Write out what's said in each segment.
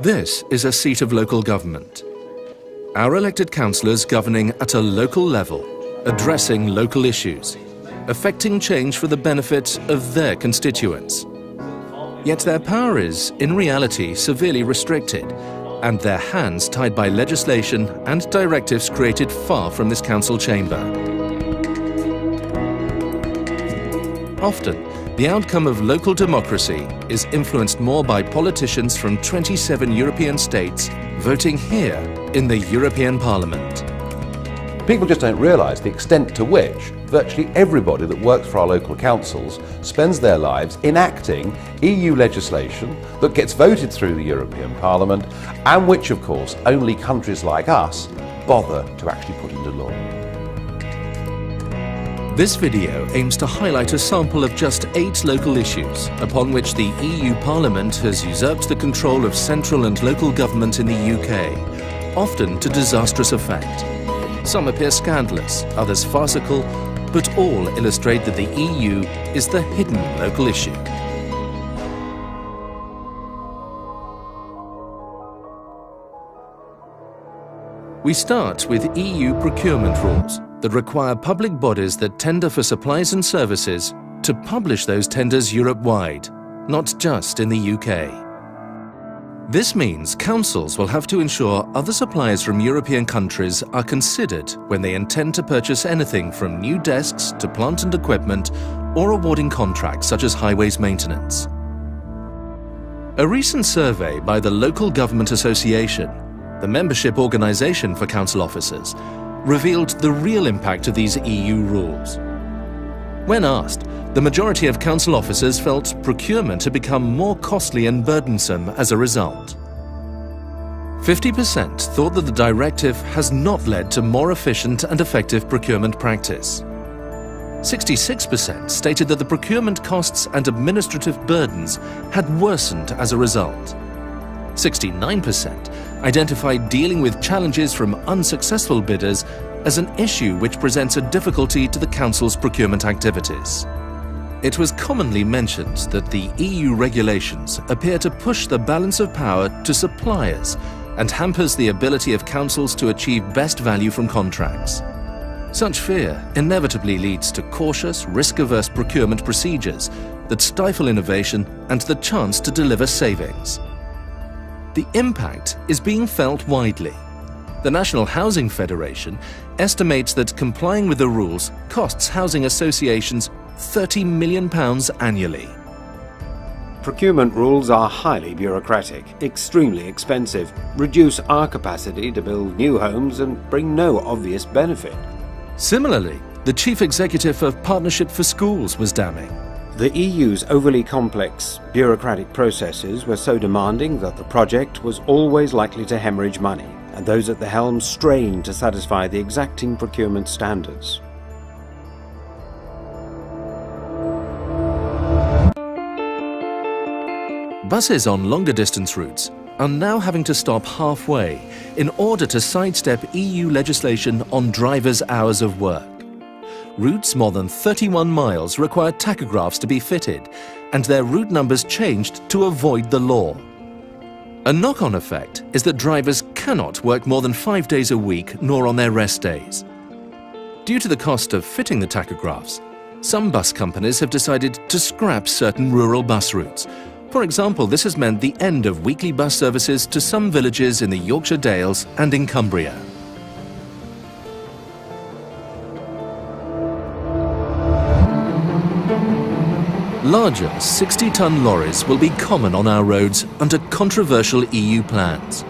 This is a seat of local government. Our elected councillors governing at a local level, addressing local issues, affecting change for the benefit of their constituents. Yet their power is, in reality, severely restricted, and their hands tied by legislation and directives created far from this council chamber. Often, the outcome of local democracy is influenced more by politicians from 27 European states voting here in the European Parliament. People just don't realise the extent to which virtually everybody that works for our local councils spends their lives enacting EU legislation that gets voted through the European Parliament and which, of course, only countries like us bother to actually put into law. This video aims to highlight a sample of just 8 local issues upon which the EU Parliament has usurped the control of central and local government in the UK, often to disastrous effect. Some appear scandalous, others farcical, but all illustrate that the EU is the hidden local issue. We start with EU procurement rules that require public bodies that tender for supplies and services to publish those tenders Europe-wide, not just in the UK. This means councils will have to ensure other suppliers from European countries are considered when they intend to purchase anything from new desks to plant and equipment or awarding contracts such as highways maintenance. A recent survey by the Local Government Association, the membership organisation for council officers, revealed the real impact of these EU rules. When asked, the majority of council officers felt procurement had become more costly and burdensome as a result. 50% thought that the directive has not led to more efficient and effective procurement practice. 66% stated that the procurement costs and administrative burdens had worsened as a result. 69% identified dealing with challenges from unsuccessful bidders as an issue which presents a difficulty to the Council's procurement activities. It was commonly mentioned that the EU regulations appear to push the balance of power to suppliers and hampers the ability of councils to achieve best value from contracts. Such fear inevitably leads to cautious, risk-averse procurement procedures that stifle innovation and the chance to deliver savings. The impact is being felt widely. The National Housing Federation estimates that complying with the rules costs housing associations £30 million annually. Procurement rules are highly bureaucratic, extremely expensive, reduce our capacity to build new homes and bring no obvious benefit. Similarly, the chief executive of Partnership for Schools was damning. The EU's overly complex bureaucratic processes were so demanding that the project was always likely to hemorrhage money, and those at the helm strained to satisfy the exacting procurement standards. Buses on longer distance routes are now having to stop halfway in order to sidestep EU legislation on drivers' hours of work. Routes more than 31 miles require tachographs to be fitted, and their route numbers changed to avoid the law. A knock-on effect is that drivers cannot work more than 5 days a week, nor on their rest days. Due to the cost of fitting the tachographs, some bus companies have decided to scrap certain rural bus routes. For example, this has meant the end of weekly bus services to some villages in the Yorkshire Dales and in Cumbria. Larger 60-ton lorries will be common on our roads under controversial EU plans.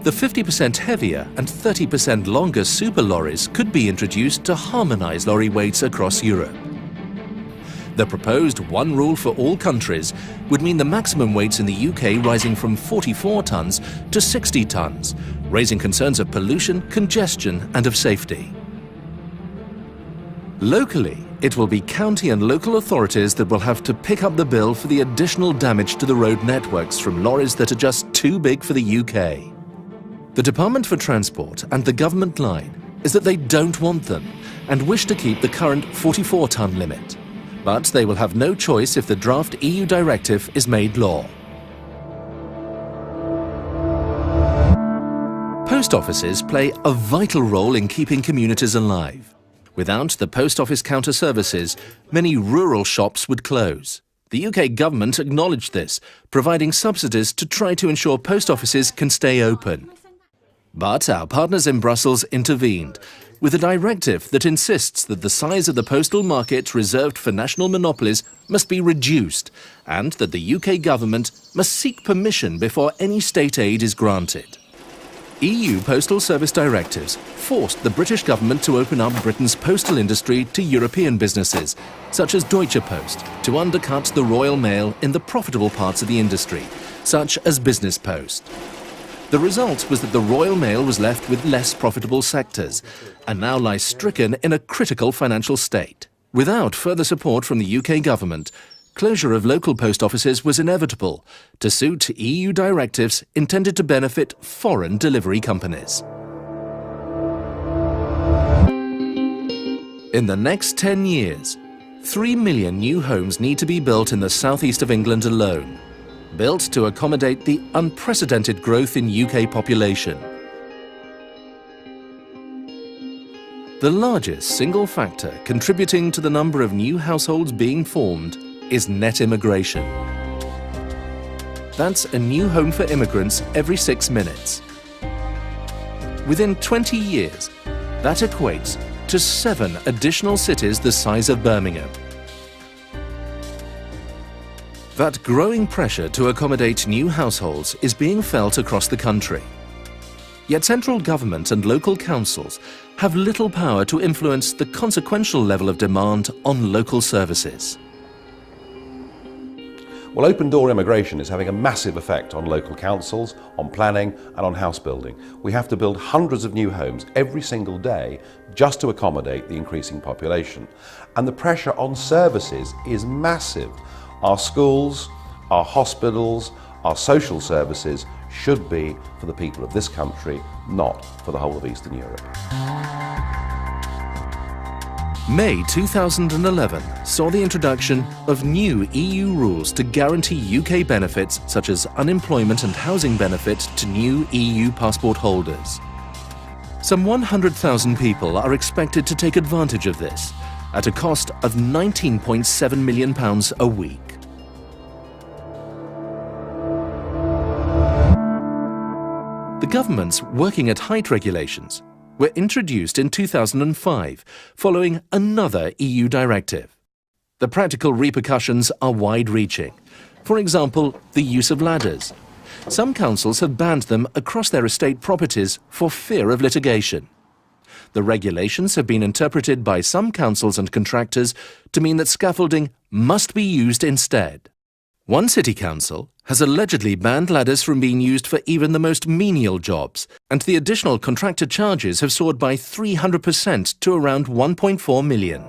The 50% heavier and 30% longer super lorries could be introduced to harmonise lorry weights across Europe. The proposed one rule for all countries would mean the maximum weights in the UK rising from 44 tonnes to 60 tonnes, raising concerns of pollution, congestion and of safety. Locally, it will be county and local authorities that will have to pick up the bill for the additional damage to the road networks from lorries that are just too big for the UK. The Department for Transport and the government line is that they don't want them and wish to keep the current 44-tonne limit. But they will have no choice if the draft EU directive is made law. Post offices play a vital role in keeping communities alive. Without the post office counter services, many rural shops would close. The UK government acknowledged this, providing subsidies to try to ensure post offices can stay open. But our partners in Brussels intervened, with a directive that insists that the size of the postal market reserved for national monopolies must be reduced, and that the UK government must seek permission before any state aid is granted. EU postal service directives forced the British government to open up Britain's postal industry to European businesses, such as Deutsche Post, to undercut the Royal Mail in the profitable parts of the industry, such as Business Post. The result was that the Royal Mail was left with less profitable sectors, and now lies stricken in a critical financial state. Without further support from the UK government, closure of local post offices was inevitable to suit EU directives intended to benefit foreign delivery companies. In the next 10 years, 3 million new homes need to be built in the southeast of England alone, built to accommodate the unprecedented growth in UK population. The largest single factor contributing to the number of new households being formed is net immigration. That's a new home for immigrants every 6 minutes. Within 20 years, that equates to 7 additional cities the size of Birmingham. That growing pressure to accommodate new households is being felt across the country. Yet central government and local councils have little power to influence the consequential level of demand on local services. Well, open-door immigration is having a massive effect on local councils, on planning and on house building. We have to build hundreds of new homes every single day just to accommodate the increasing population. And the pressure on services is massive. Our schools, our hospitals, our social services should be for the people of this country, not for the whole of Eastern Europe. May 2011 saw the introduction of new EU rules to guarantee UK benefits such as unemployment and housing benefit to new EU passport holders. Some 100,000 people are expected to take advantage of this, at a cost of £19.7 million a week. The government's working at height regulations were introduced in 2005, following another EU directive. The practical repercussions are wide-reaching. For example, the use of ladders. Some councils have banned them across their estate properties for fear of litigation. The regulations have been interpreted by some councils and contractors to mean that scaffolding must be used instead. One city council has allegedly banned ladders from being used for even the most menial jobs, and the additional contractor charges have soared by 300% to around 1.4 million.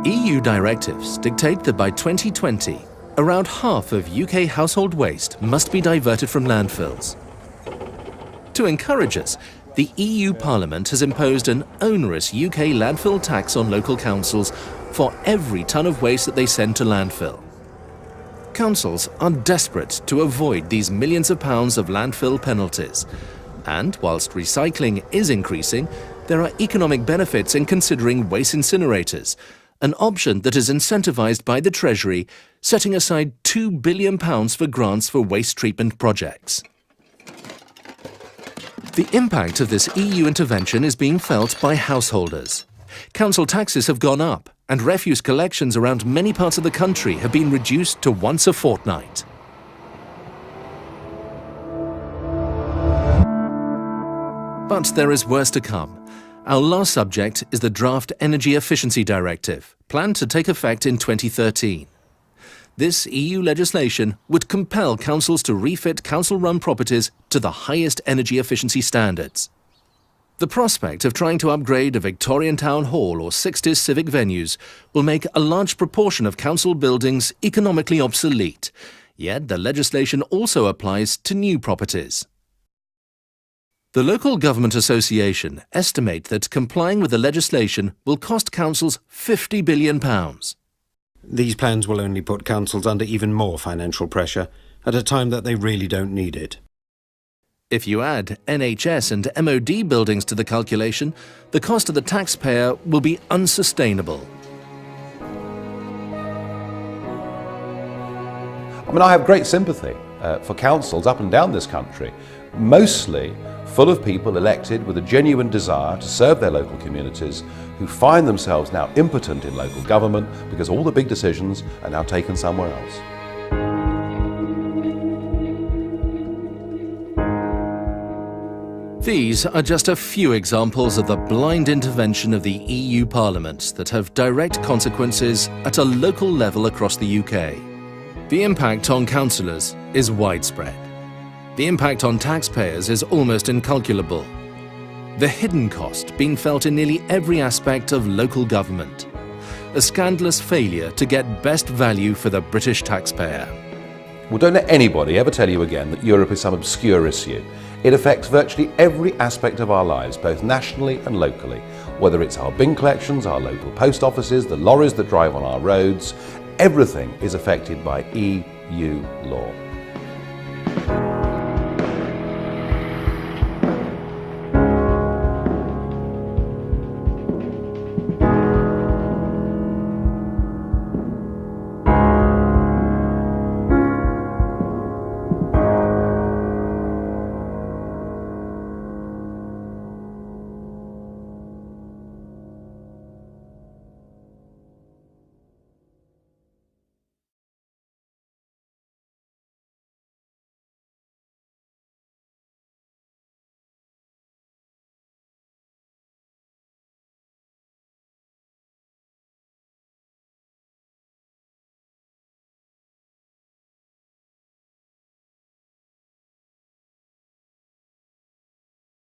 EU directives dictate that by 2020, around half of UK household waste must be diverted from landfills. To encourage us, the EU Parliament has imposed an onerous UK landfill tax on local councils for every tonne of waste that they send to landfill. Councils are desperate to avoid these millions of pounds of landfill penalties. And whilst recycling is increasing, there are economic benefits in considering waste incinerators, an option that is incentivised by the Treasury, setting aside £2 billion for grants for waste treatment projects. The impact of this EU intervention is being felt by householders. Council taxes have gone up, and refuse collections around many parts of the country have been reduced to once a fortnight. But there is worse to come. Our last subject is the Draft Energy Efficiency Directive, planned to take effect in 2013. This EU legislation would compel councils to refit council-run properties to the highest energy efficiency standards. The prospect of trying to upgrade a Victorian town hall or 60s civic venues will make a large proportion of council buildings economically obsolete, yet the legislation also applies to new properties. The Local Government Association estimate that complying with the legislation will cost councils £50 billion. These plans will only put councils under even more financial pressure. at a time that they really don't need it. If you add NHS and MOD buildings to the calculation, the cost to the taxpayer will be unsustainable. I mean, I have great sympathy for councils up and down this country, mostly full of people elected with a genuine desire to serve their local communities, who find themselves now impotent in local government because all the big decisions are now taken somewhere else. These are just a few examples of the blind intervention of the EU Parliament that have direct consequences at a local level across the UK. The impact on councillors is widespread. The impact on taxpayers is almost incalculable. The hidden cost being felt in nearly every aspect of local government. A scandalous failure to get best value for the British taxpayer. Well, don't let anybody ever tell you again that Europe is some obscure issue. It affects virtually every aspect of our lives, both nationally and locally. Whether it's our bin collections, our local post offices, the lorries that drive on our roads, everything is affected by EU law.